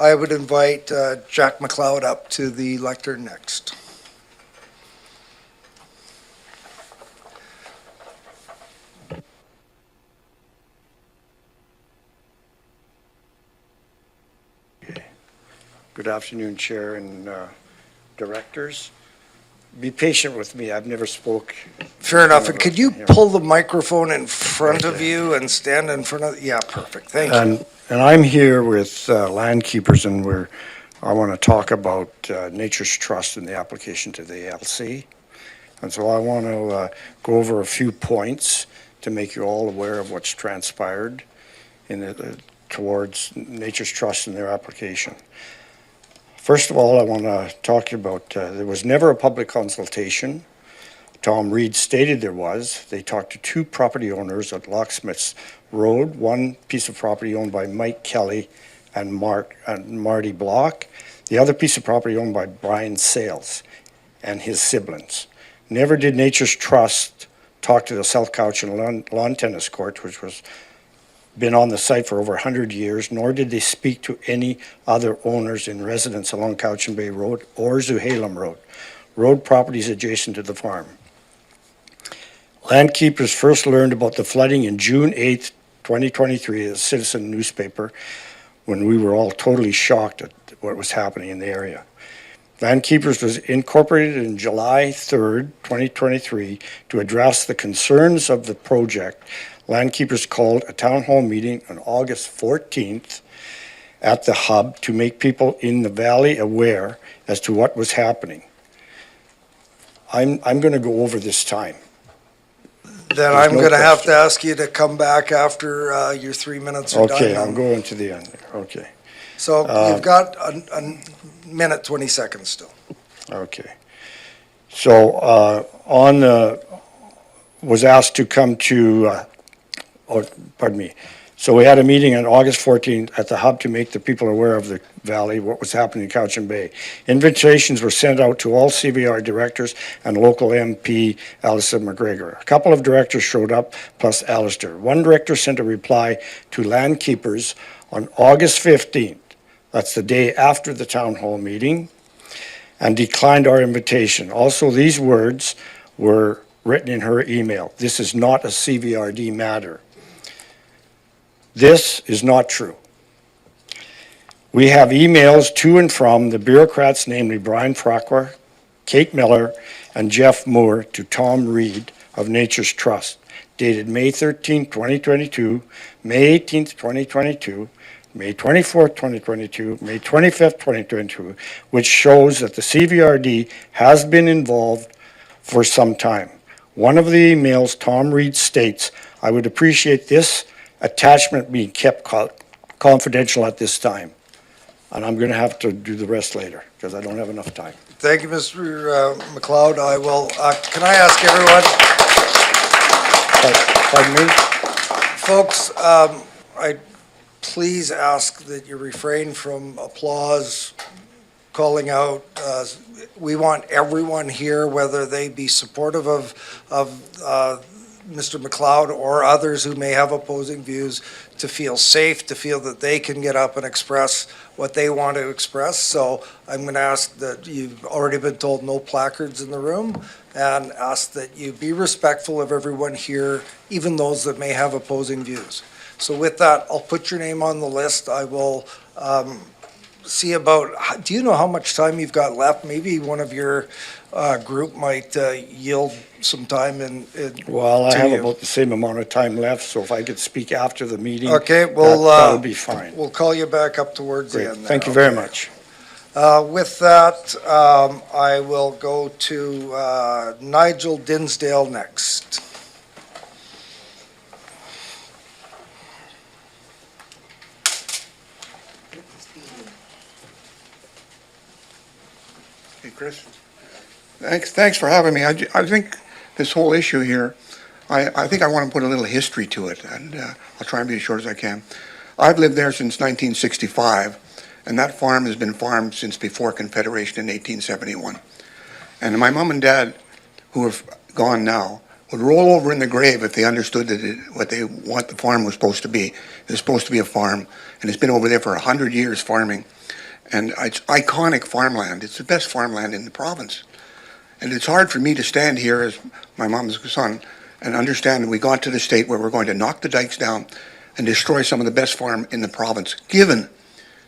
I would invite Jack McLeod up to the lectern next. Good afternoon, Chair and Directors. Be patient with me. I've never spoke. Fair enough. And could you pull the microphone in front of you and stand in front of? Yeah, perfect. Thank you. And I'm here with land keepers, and I want to talk about Nature's Trust and the application to the ALC. And so I want to go over a few points to make you all aware of what's transpired towards Nature's Trust and their application. First of all, I want to talk to you about, there was never a public consultation. Tom Reed stated there was. They talked to two property owners at Locksmiths Road, one piece of property owned by Mike Kelly and Marty Block, the other piece of property owned by Brian Sales and his siblings. Never did Nature's Trust talk to the South Cowichan Lawn Tennis Court, which was been on the site for over 100 years, nor did they speak to any other owners in residence along Cowichan Bay Road or Zuhalem Road properties adjacent to the farm. Land keepers first learned about the flooding in June 8th, 2023, as a Citizen newspaper, when we were all totally shocked at what was happening in the area. Land Keepers was incorporated in July 3rd, 2023, to address the concerns of the project. Land Keepers called a town hall meeting on August 14th at the hub to make people in the valley aware as to what was happening. I'm going to go over this time. Then I'm going to have to ask you to come back after your 3 minutes are done. Okay, I'm going to the end there. Okay. So you've got a minute, 20 seconds still. Okay. So was asked to come to, pardon me. So we had a meeting on August 14th at the hub to make the people aware of the valley, what was happening in Cowichan Bay. Invitations were sent out to all CVR directors and local MP, Alistair McGregor. A couple of directors showed up, plus Alistair. One director sent a reply to Land Keepers on August 15th. That's the day after the town hall meeting, and declined our invitation. Also, these words were written in her email. This is not a CVRD matter. This is not true. We have emails to and from the bureaucrats, namely Brian Farquhar, Kate Miller, and Jeff Moore, to Tom Reed of Nature's Trust, dated May 13, 2022, May 18, 2022, May 24th, 2022, May 25th, 2022, which shows that the CVRD has been involved for some time. One of the emails, Tom Reed states, "I would appreciate this attachment being kept confidential at this time." And I'm going to have to do the rest later because I don't have enough time. Thank you, Mr. McLeod. I will, can I ask everyone? Pardon me? Folks, I please ask that you refrain from applause, calling out. We want everyone here, whether they be supportive of Mr. McLeod or others who may have opposing views, to feel safe, to feel that they can get up and express what they want to express. So I'm going to ask that, you've already been told no placards in the room, and ask that you be respectful of everyone here, even those that may have opposing views. So with that, I'll put your name on the list. I will see about, do you know how much time you've got left? Maybe one of your group might yield some time Well, I have about the same amount of time left, so if I could speak after the meeting, okay, well, that would be fine. We'll call you back up towards Great. the end. Thank you very much. With that, I will go to Nigel Dinsdale next. Hey, Chris. Thanks for having me. I think this whole issue here, I think I want to put a little history to it, and I'll try and be as short as I can. I've lived there since 1965, and that farm has been farmed since before Confederation in 1871. And my mom and dad, who are gone now, would roll over in the grave if they understood what the farm was supposed to be. It was supposed to be a farm, and it's been over there for 100 years farming. And it's iconic farmland. It's the best farmland in the province. And it's hard for me to stand here as my mom's son and understand that we got to the state where we're going to knock the dikes down and destroy some of the best farm in the province, given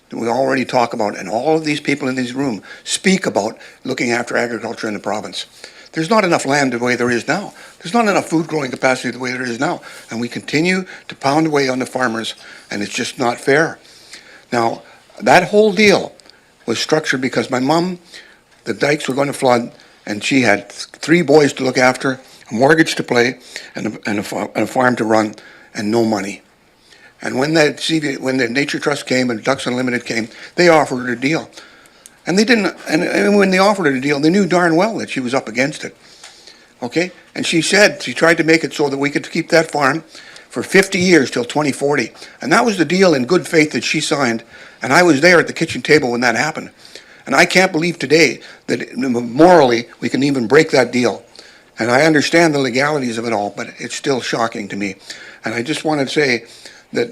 that we already talk about, and all of these people in this room speak about looking after agriculture in the province. There's not enough land the way there is now. There's not enough food growing capacity the way there is now. And we continue to pound away on the farmers, and it's just not fair. Now, that whole deal was structured because my mom, the dikes were going to flood, and she had 3 boys to look after, a mortgage to pay, and a farm to run, and no money. And when the Nature Trust came and Ducks Unlimited came, they offered her a deal. And they didn't, and when they offered her a deal, they knew darn well that she was up against it. Okay? And she tried to make it so that we could keep that farm for 50 years till 2040. And that was the deal in good faith that she signed. And I was there at the kitchen table when that happened. And I can't believe today that morally we can even break that deal. And I understand the legalities of it all, but it's still shocking to me. And I just want to say that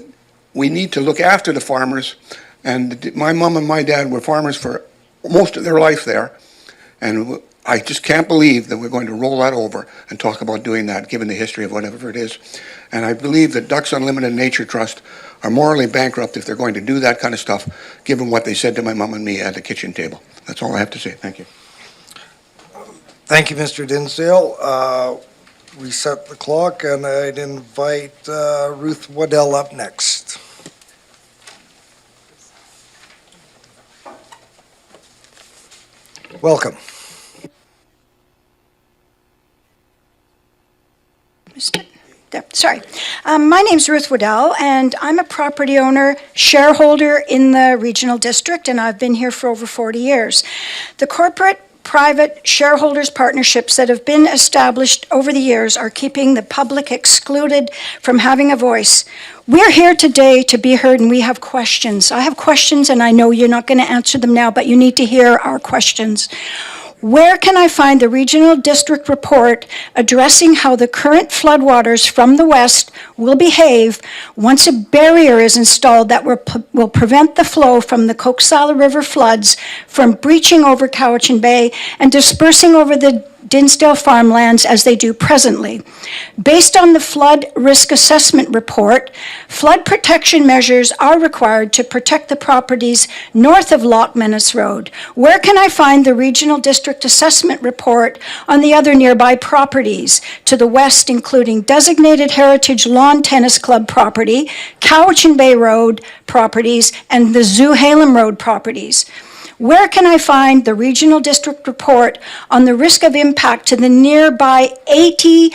we need to look after the farmers. And my mom and my dad were farmers for most of their life there. And I just can't believe that we're going to roll that over and talk about doing that, given the history of whatever it is. And I believe that Ducks Unlimited and Nature Trust are morally bankrupt if they're going to do that kind of stuff, given what they said to my mom and me at the kitchen table. That's all I have to say. Thank you. Thank you, Mr. Dinsdale. Reset the clock, and I'd invite Ruth Waddell up next. Welcome. Sorry. My name's Ruth Waddell, and I'm a property owner, shareholder in the regional district, and I've been here for over 40 years. The corporate-private shareholders partnerships that have been established over the years are keeping the public excluded from having a voice. We're here today to be heard, and we have questions. I have questions, and I know you're not going to answer them now, but you need to hear our questions. Where can I find the regional district report addressing how the current floodwaters from the west will behave once a barrier is installed that will prevent the flow from the Cowichan River floods from breaching over Cowichan Bay and dispersing over the Dinsdale farmlands as they do presently? Based on the flood risk assessment report, flood protection measures are required to protect the properties north of Loch Menace Road. Where can I find the regional district assessment report on the other nearby properties to the west, including designated Heritage Lawn Tennis Club property, Cowichan Bay Road properties, and the Zoo Halem Road properties? Where can I find the regional district report on the risk of impact to the nearby 80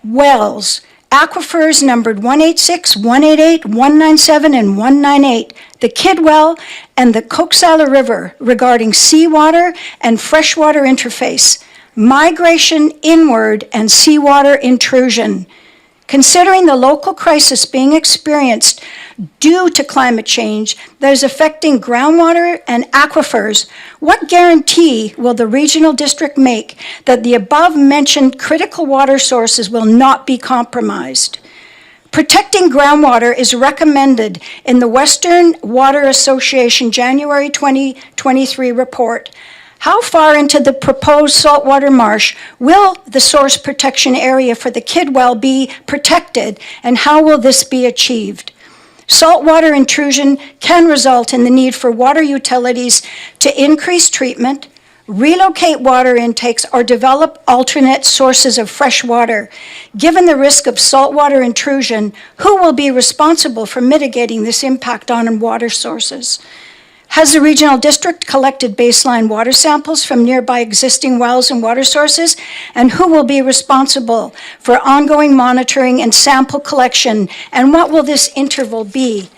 wells, aquifers numbered 186, 188, 197, and 198, the Kidwell and the Cowichan River regarding seawater and freshwater interface, migration inward and seawater intrusion? Considering the local crisis being experienced due to climate change that is affecting groundwater and aquifers, what guarantee will the regional district make that the above-mentioned critical water sources will not be compromised? Protecting groundwater is recommended in the Western Water Association January 2023 report. How far into the proposed saltwater marsh will the source protection area for the Kidwell be protected, and how will this be achieved? Saltwater intrusion can result in the need for water utilities to increase treatment, relocate water intakes, or develop alternate sources of fresh water. Given the risk of saltwater intrusion, who will be responsible for mitigating this impact on water sources? Has the regional district collected baseline water samples from nearby existing wells and water sources? And who will be responsible for ongoing monitoring and sample collection? And what will this interval be?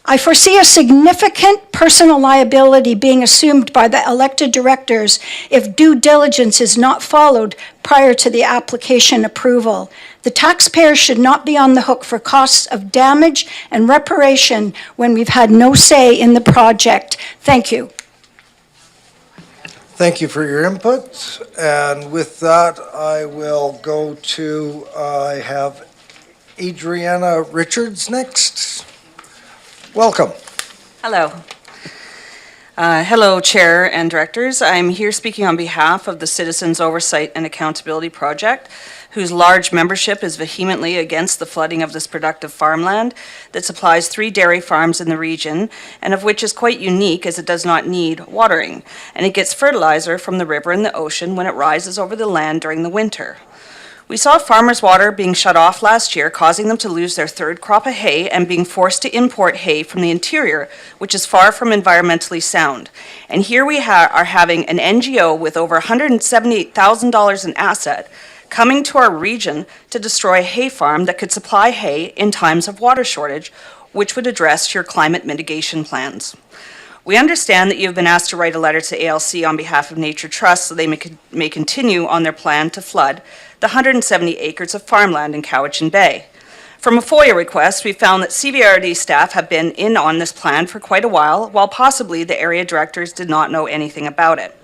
I foresee a significant personal liability being assumed by the elected directors if due diligence is not followed prior to the application approval. The taxpayers should not be on the hook for costs of damage and reparation when we've had no say in the project. Thank you. Thank you for your input. And with that, I will go to, I have Adriana Richards next. Welcome. Hello. Hello, Chair and Directors. I'm here speaking on behalf of the Citizens Oversight and Accountability Project, whose large membership is vehemently against the flooding of this productive farmland that supplies 3 dairy farms in the region, and of which is quite unique as it does not need watering, and it gets fertilizer from the river and the ocean when it rises over the land during the winter. We saw farmers' water being shut off last year, causing them to lose their 3rd crop of hay and being forced to import hay from the interior, which is far from environmentally sound. And here we are having an NGO with over $178,000 in asset coming to our region to destroy a hay farm that could supply hay in times of water shortage, which would address your climate mitigation plans. We understand that you have been asked to write a letter to ALC on behalf of Nature Trust so they may continue on their plan to flood the 170 acres of farmland in Cowichan Bay. From a FOIA request, we found that CVRD staff have been in on this plan for quite a while possibly the area directors did not know anything about it.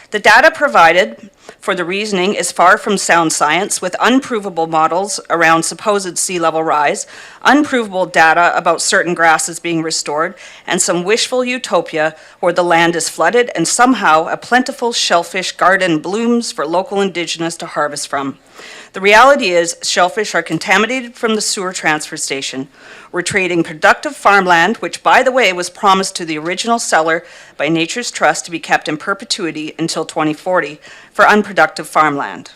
The data provided for the reasoning is far from sound science, with unprovable models around supposed sea level rise, unprovable data about certain grasses being restored, and some wishful utopia where the land is flooded and somehow a plentiful shellfish garden blooms for local indigenous to harvest from. The reality is shellfish are contaminated from the sewer transfer station. We're trading productive farmland, which by the way was promised to the original seller by Nature's Trust to be kept in perpetuity until 2040, for unproductive farmland.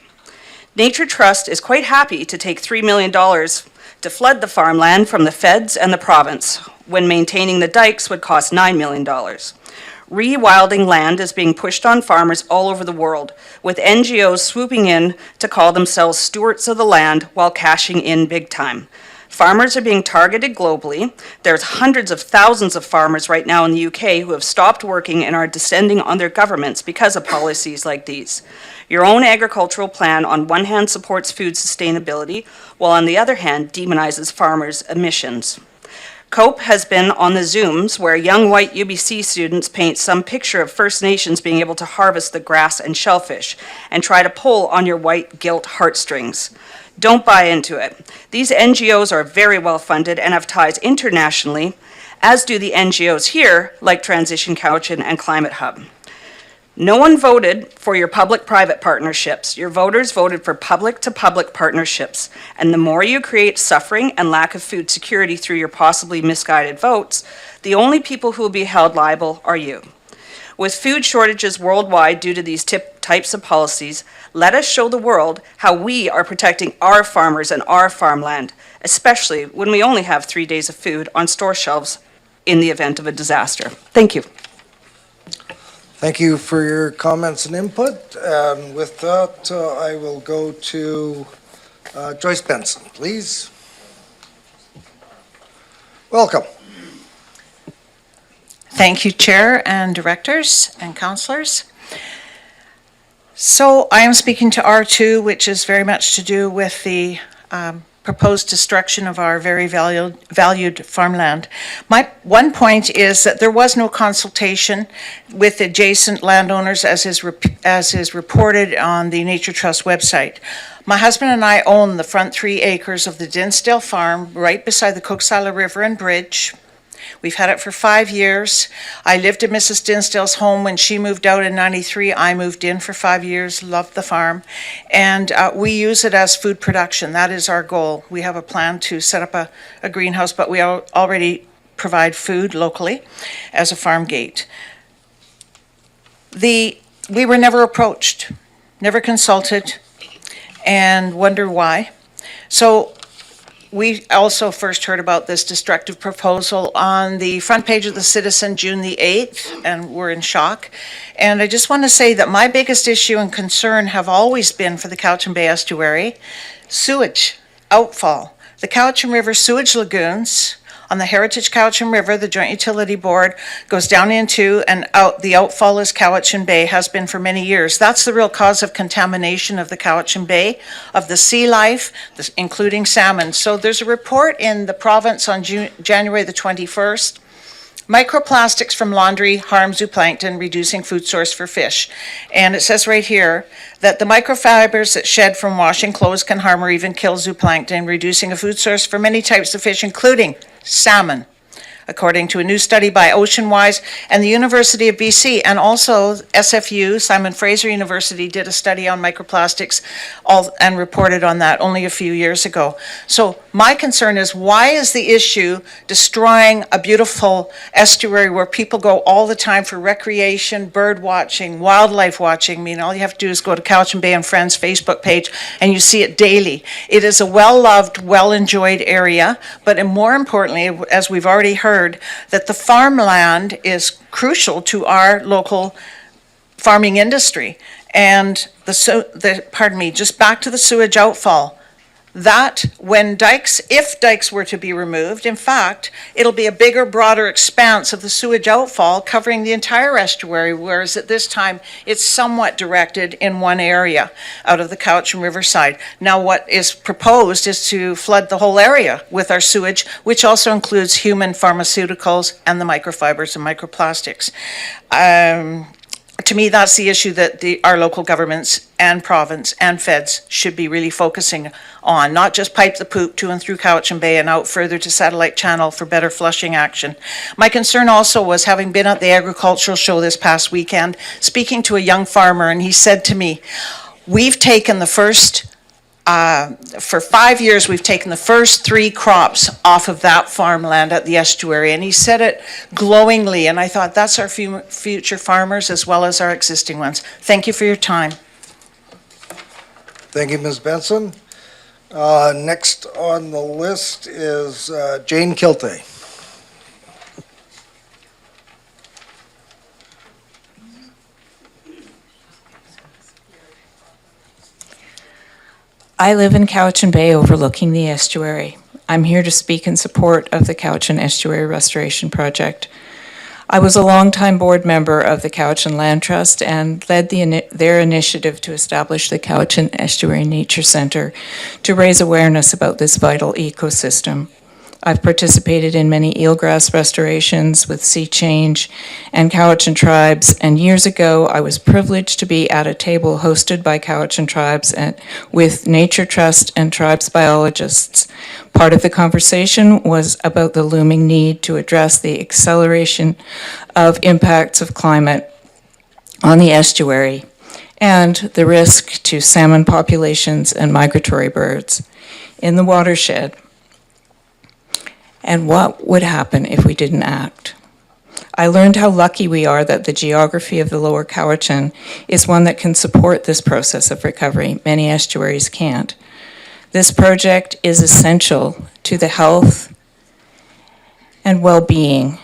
Nature Trust is quite happy to take $3 million to flood the farmland from the feds and the province, when maintaining the dikes would cost $9 million. Rewilding land is being pushed on farmers all over the world, with NGOs swooping in to call themselves stewards of the land while cashing in big time. Farmers are being targeted globally. There's hundreds of thousands of farmers right now in the UK who have stopped working and are descending on their governments because of policies like these. Your own agricultural plan on one hand supports food sustainability, while on the other hand demonizes farmers' emissions. COPE has been on the Zooms where young white UBC students paint some picture of First Nations being able to harvest the grass and shellfish and try to pull on your white guilt heartstrings. Don't buy into it. These NGOs are very well funded and have ties internationally, as do the NGOs here, like Transition Cowichan and Climate Hub. No one voted for your public-private partnerships. Your voters voted for public-to-public partnerships. And the more you create suffering and lack of food security through your possibly misguided votes, the only people who will be held liable are you. With food shortages worldwide due to these types of policies, let us show the world how we are protecting our farmers and our farmland, especially when we only have 3 days of food on store shelves in the event of a disaster. Thank you. Thank you for your comments and input. And with that, I will go to Joyce Benson, please. Welcome. Thank you, Chair and Directors and Councillors. So I am speaking to R2, which is very much to do with the proposed destruction of our very valued farmland. My one point is that there was no consultation with adjacent landowners as is reported on the Nature Trust website. My husband and I own the front 3 acres of the Dinsdale farm right beside the Cooksila River and Bridge. We've had it for 5 years. I lived at Mrs. Dinsdale's home when she moved out in '93. I moved in for 5 years, loved the farm. And we use it as food production. That is our goal. We have a plan to set up a greenhouse, but we already provide food locally as a farm gate. We were never approached, never consulted, and wonder why. So we also first heard about this destructive proposal on the front page of the Citizen June the 8th, and we're in shock. And I just want to say that my biggest issue and concern have always been for the Cowichan Bay estuary, sewage, outfall. The Cowichan River sewage lagoons on the Heritage Cowichan River, the Joint Utility Board goes down into and out. The outfall is Cowichan Bay, has been for many years. That's the real cause of contamination of the Cowichan Bay, of the sea life, including salmon. So there's a report in the province on January the 21st Microplastics from laundry harm zooplankton, reducing food source for fish. And it says right here that the microfibers that shed from washing clothes can harm or even kill zooplankton, reducing a food source for many types of fish, including salmon, according to a new study by OceanWise and the University of BC, and also SFU, Simon Fraser University, did a study on microplastics and reported on that only a few years ago. So my concern is, why is the issue destroying a beautiful estuary where people go all the time for recreation, bird watching, wildlife watching? I mean, all you have to do is go to Cowichan Bay and Friends Facebook page and you see it daily. It is a well-loved, well-enjoyed area, but more importantly, as we've already heard, that the farmland is crucial to our local farming industry. And just back to the sewage outfall, that when dikes, if dikes were to be removed, in fact, it'll be a bigger, broader expanse of the sewage outfall covering the entire estuary, whereas at this time, it's somewhat directed in one area out of the Cowichan Riverside. Now, what is proposed is to flood the whole area with our sewage, which also includes human pharmaceuticals and the microfibers and microplastics. To me, that's the issue that our local governments and province and feds should be really focusing on, not just pipe the poop to and through Cowichan Bay and out further to Satellite Channel for better flushing action. My concern also was, having been at the agricultural show this past weekend, speaking to a young farmer, and he said to me, we've taken the first for 5 years, we've taken the first 3 crops off of that farmland at the estuary. And he said it glowingly, and I thought, that's our future farmers as well as our existing ones. Thank you for your time. Thank you, Ms. Benson. Next on the list is Jane Kilty. I live in Cowichan Bay overlooking the estuary. I'm here to speak in support of the Cowichan Estuary Restoration Project. I was a longtime board member of the Cowichan Land Trust and led their initiative to establish the Cowichan Estuary Nature Center to raise awareness about this vital ecosystem. I've participated in many eelgrass restorations with Sea Change and Cowichan tribes, and years ago I was privileged to be at a table hosted by Cowichan tribes and with Nature Trust and tribes biologists. Part of the conversation was about the looming need to address the acceleration of impacts of climate on the estuary and the risk to salmon populations and migratory birds in the watershed, and what would happen if we didn't act. I learned how lucky we are that the geography of the Lower Cowichan is one that can support this process of recovery. Many estuaries can't. This project is essential to the health and well-being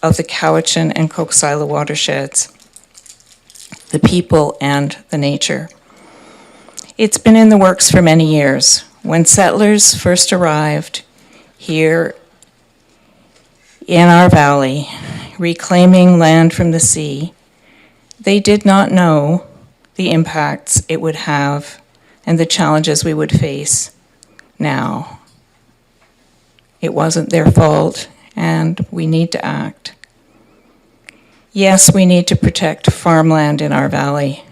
of the Cowichan and Coxsila watersheds, the people and the nature. It's been in the works for many years. When settlers first arrived here in our valley, reclaiming land from the sea, they did not know the impacts it would have and the challenges we would face now. It wasn't their fault, and we need to act. Yes, we need to protect farmland in our valley.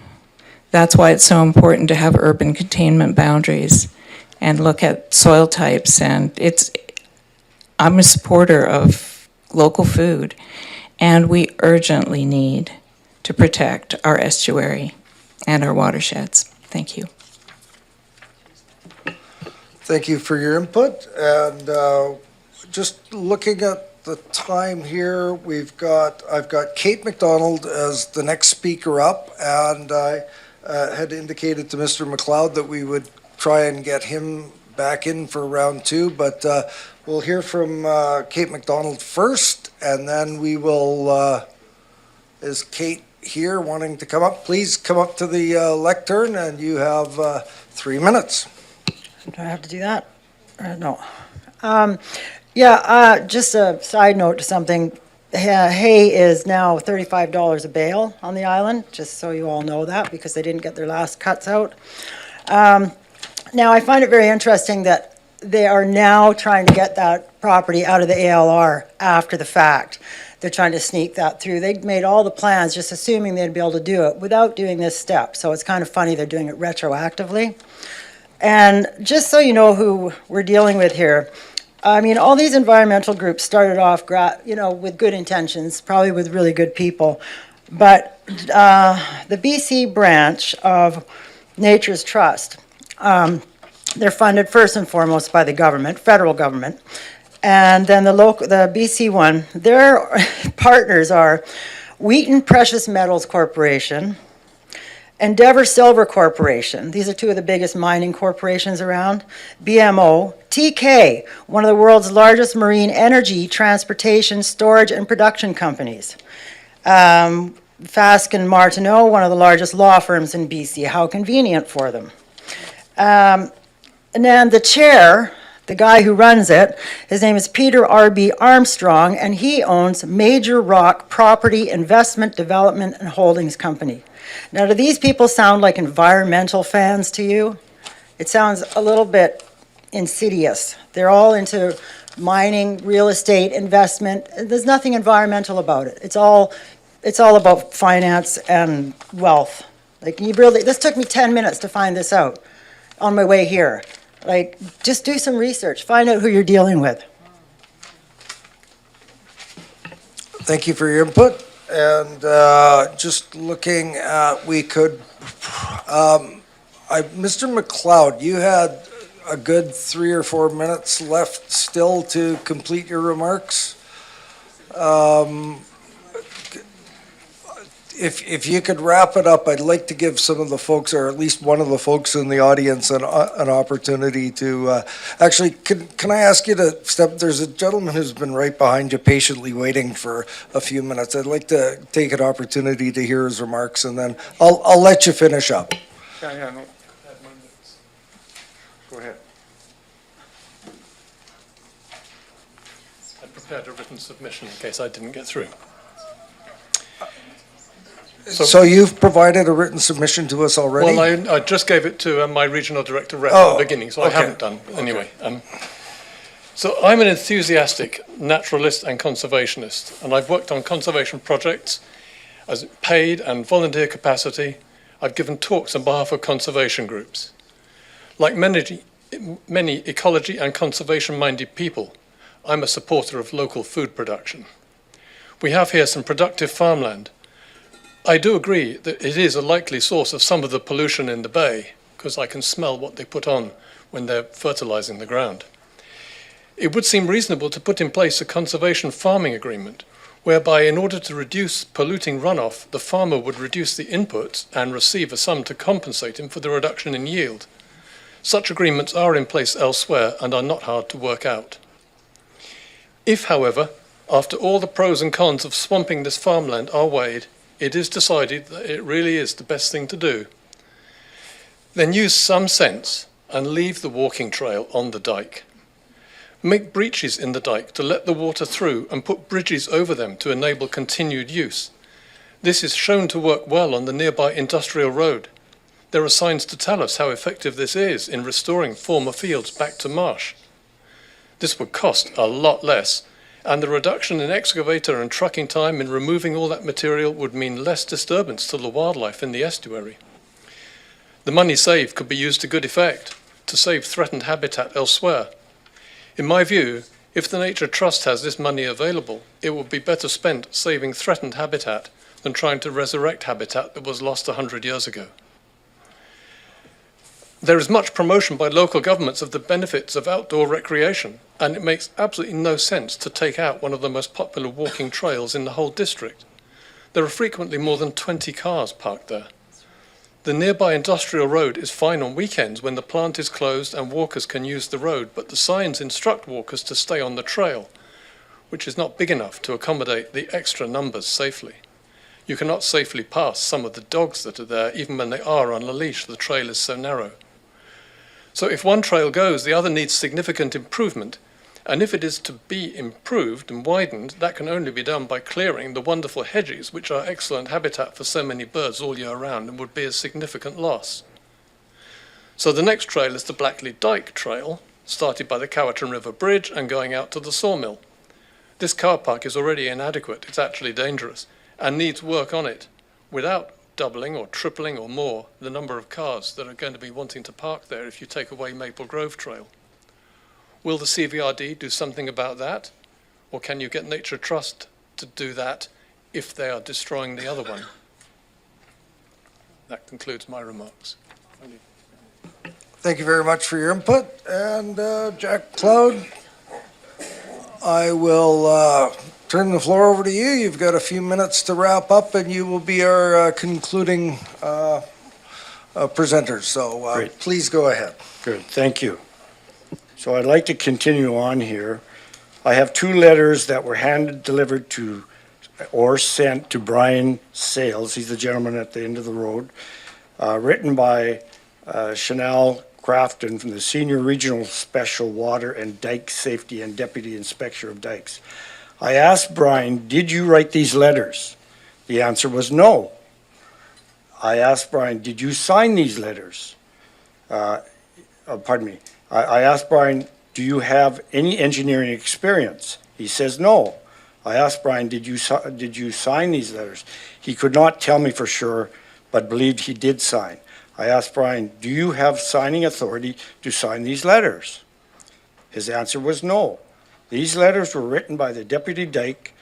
That's why it's so important to have urban containment boundaries and look at soil types, and I'm a supporter of local food, and we urgently need to protect our estuary and our watersheds. Thank you. Thank you for your input. And just looking at the time here, I've got Kate McDonald as the next speaker up, and I had indicated to Mr. McLeod that we would try and get him back in for round 2, but we'll hear from Kate McDonald first, and then we will, is Kate here wanting to come up? Please come up to the lectern, and you have 3 minutes. Do I have to do that? No. Just a side note to something. Hay is now $35 a bale on the island, just so you all know that, because they didn't get their last cuts out. Now, I find it very interesting that they are now trying to get that property out of the ALR after the fact. they're trying to sneak that through. They made all the plans just assuming they'd be able to do it without doing this step. So it's kind of funny they're doing it retroactively. And just so you know who we're dealing with here, I mean, all these environmental groups started off, with good intentions, probably with really good people. But the BC branch of Nature's Trust, they're funded first and foremost by the government, federal government. And then the BC one, their partners are Wheaton Precious Metals Corporation, Endeavour Silver Corporation. These are two of the biggest mining corporations around. BMO, TK, one of the world's largest marine energy, transportation, storage, and production companies. Fask and Martineau, one of the largest law firms in BC. How convenient for them. And then the chair, the guy who runs it, his name is Peter R.B. Armstrong, and he owns Major Rock Property Investment Development and Holdings Company. Now, do these people sound like environmental fans to you? It sounds a little bit insidious. They're all into mining, real estate, investment. There's nothing environmental about it. It's all about finance and wealth. Like, this took me 10 minutes to find this out on my way here. Like, just do some research. Find out who you're dealing with. Thank you for your input. And just looking at, Mr. McLeod, you had a good 3 or 4 minutes left still to complete your remarks. If you could wrap it up, I'd like to give some of the folks, or at least one of the folks in the audience, an opportunity to, actually, can I ask you to step, there's a gentleman who's been right behind you patiently waiting for a few minutes. I'd like to take an opportunity to hear his remarks, and then I'll let you finish up. Yeah, no. Go ahead. I prepared a written submission in case I didn't get through. So you've provided a written submission to us already? Well, I just gave it to my regional director rep Oh, at the beginning, so I okay. haven't done anyway. So I'm an enthusiastic naturalist and conservationist, and I've worked on conservation projects as paid and volunteer capacity. I've given talks on behalf of conservation groups. Like many ecology and conservation-minded people, I'm a supporter of local food production. We have here some productive farmland. I do agree that it is a likely source of some of the pollution in the bay, because I can smell what they put on when they're fertilizing the ground. It would seem reasonable to put in place a conservation farming agreement, whereby in order to reduce polluting runoff, the farmer would reduce the inputs and receive a sum to compensate him for the reduction in yield. Such agreements are in place elsewhere and are not hard to work out. If, however, after all the pros and cons of swamping this farmland are weighed, it is decided that it really is the best thing to do, then use some sense and leave the walking trail on the dike. Make breaches in the dike to let the water through and put bridges over them to enable continued use. This is shown to work well on the nearby industrial road. There are signs to tell us how effective this is in restoring former fields back to marsh. This would cost a lot less, and the reduction in excavator and trucking time in removing all that material would mean less disturbance to the wildlife in the estuary. The money saved could be used to good effect, to save threatened habitat elsewhere. In my view, if the Nature Trust has this money available, it would be better spent saving threatened habitat than trying to resurrect habitat that was lost 100 years ago. There is much promotion by local governments of the benefits of outdoor recreation, and it makes absolutely no sense to take out one of the most popular walking trails in the whole district. There are frequently more than 20 cars parked there. The nearby industrial road is fine on weekends when the plant is closed and walkers can use the road, but the signs instruct walkers to stay on the trail, which is not big enough to accommodate the extra numbers safely. You cannot safely pass some of the dogs that are there, even when they are on a leash. The trail is so narrow. So if one trail goes, the other needs significant improvement. And if it is to be improved and widened, that can only be done by clearing the wonderful hedges, which are excellent habitat for so many birds all year round and would be a significant loss. So the next trail is the Blackley Dyke Trail, started by the Cowichan River Bridge and going out to the sawmill. This car park is already inadequate, it's actually dangerous, and needs work on it without doubling or tripling or more the number of cars that are going to be wanting to park there if you take away Maple Grove Trail. Will the CVRD do something about that? Or can you get Nature Trust to do that if they are destroying the other one? That concludes my remarks. Thank you very much for your input. And Jack Cloud, I will turn the floor over to you. You've got a few minutes to wrap up, and you will be our concluding presenter. So Great. please go ahead. Good, thank you. So I'd like to continue on here. I have 2 letters that were delivered to or sent to Brian Sales. He's the gentleman at the end of the road, written by Chanel Crafton from the Senior Regional Special Water and Dike Safety and Deputy Inspector of Dikes. I asked Brian, did you write these letters? The answer was no. I asked Brian, did you sign these letters? Pardon me. I asked Brian, do you have any engineering experience? He says no. I asked Brian, did you sign these letters? He could not tell me for sure, but believed he did sign. I asked Brian, do you have signing authority to sign these letters? His answer was no. These letters were written by the Deputy Dike,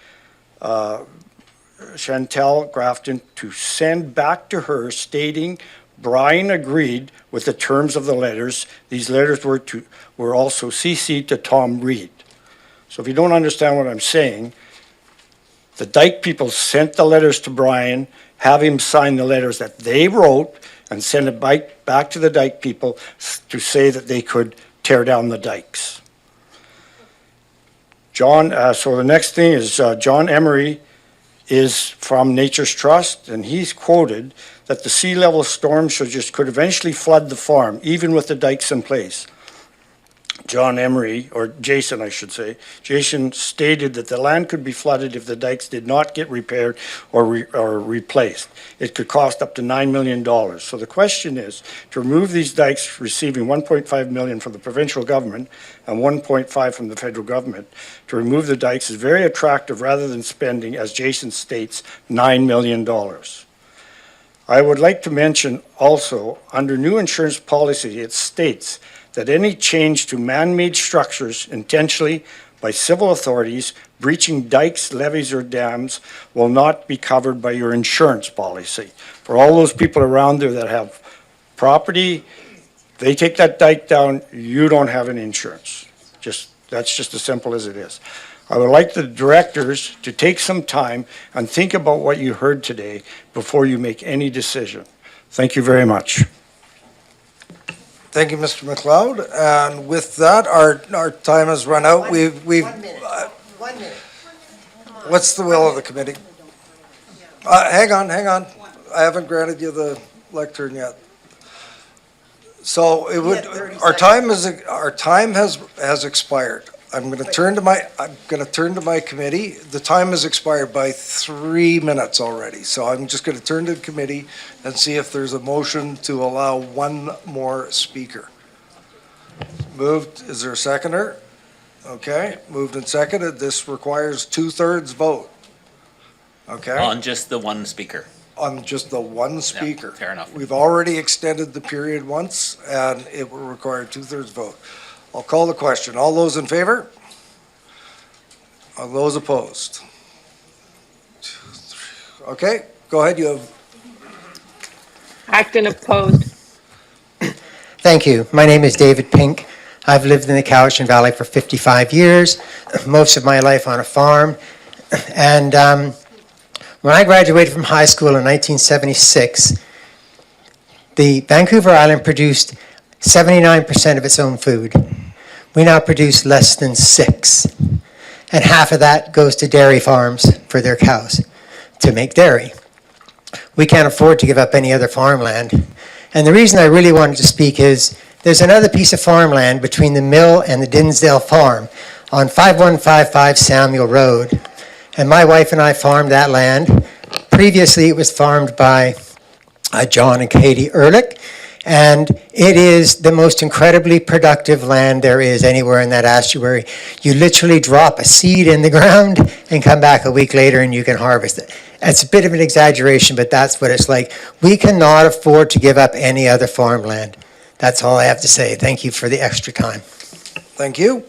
Chantal Grafton, to send back to her stating Brian agreed with the terms of the letters. These letters were also CC'd to Tom Reed. So if you don't understand what I'm saying, the Dike people sent the letters to Brian, have him sign the letters that they wrote, and send it back to the Dike people to say that they could tear down the dikes. So the next thing is John Emery is from Nature's Trust, and he's quoted that the sea level storm could eventually flood the farm, even with the dikes in place. John Emery, or Jason I should say, Jason stated that the land could be flooded if the dikes did not get repaired or replaced. It could cost up to $9 million. So the question is, to remove these dikes receiving $1.5 million from the provincial government and $1.5 from the federal government, to remove the dikes is very attractive rather than spending, as Jason states, $9 million. I would like to mention also, under new insurance policy, it states that any change to man-made structures intentionally by civil authorities breaching dikes, levees, or dams will not be covered by your insurance policy. For all those people around there that have property, they take that dike down, you don't have any insurance. That's just as simple as it is. I would like the directors to take some time and think about what you heard today before you make any decision. Thank you very much. Thank you, Mr. McLeod. And with that, our time has run out. We've 1 minute. 1 minute. what's the will of the committee? Hang on. I haven't granted you the lectern yet. So it would, our time has expired. I'm going to turn to my committee. The time has expired by 3 minutes already. So I'm just going to turn to the committee and see if there's a motion to allow one more speaker. Moved, is there a seconder? Okay, moved and seconded. This requires 2/3 vote. Okay, On just the one speaker. on just the one speaker. Fair enough. We've already extended the period once and it will require 2/3 vote. I'll call the question. All those in favor? All those opposed? 2, 3. Okay, go ahead. You have. Acton opposed. Thank you. My name is David Pink. I've lived in the Cowichan Valley for 55 years, most of my life on a farm. And when I graduated from high school in 1976, the Vancouver Island produced 79% of its own food. We now produce less than 6%. And half of that goes to dairy farms for their cows to make dairy. We can't afford to give up any other farmland. And the reason I really wanted to speak is there's another piece of farmland between the mill and the Dinsdale farm on 5155 Samuel Road. And my wife and I farmed that land. Previously, it was farmed by John and Katie Ehrlich, And it is the most incredibly productive land there is anywhere in that estuary. You literally drop a seed in the ground and come back a week later and you can harvest it. It's a bit of an exaggeration, but that's what it's like. We cannot afford to give up any other farmland. That's all I have to say. Thank you for the extra time. Thank you.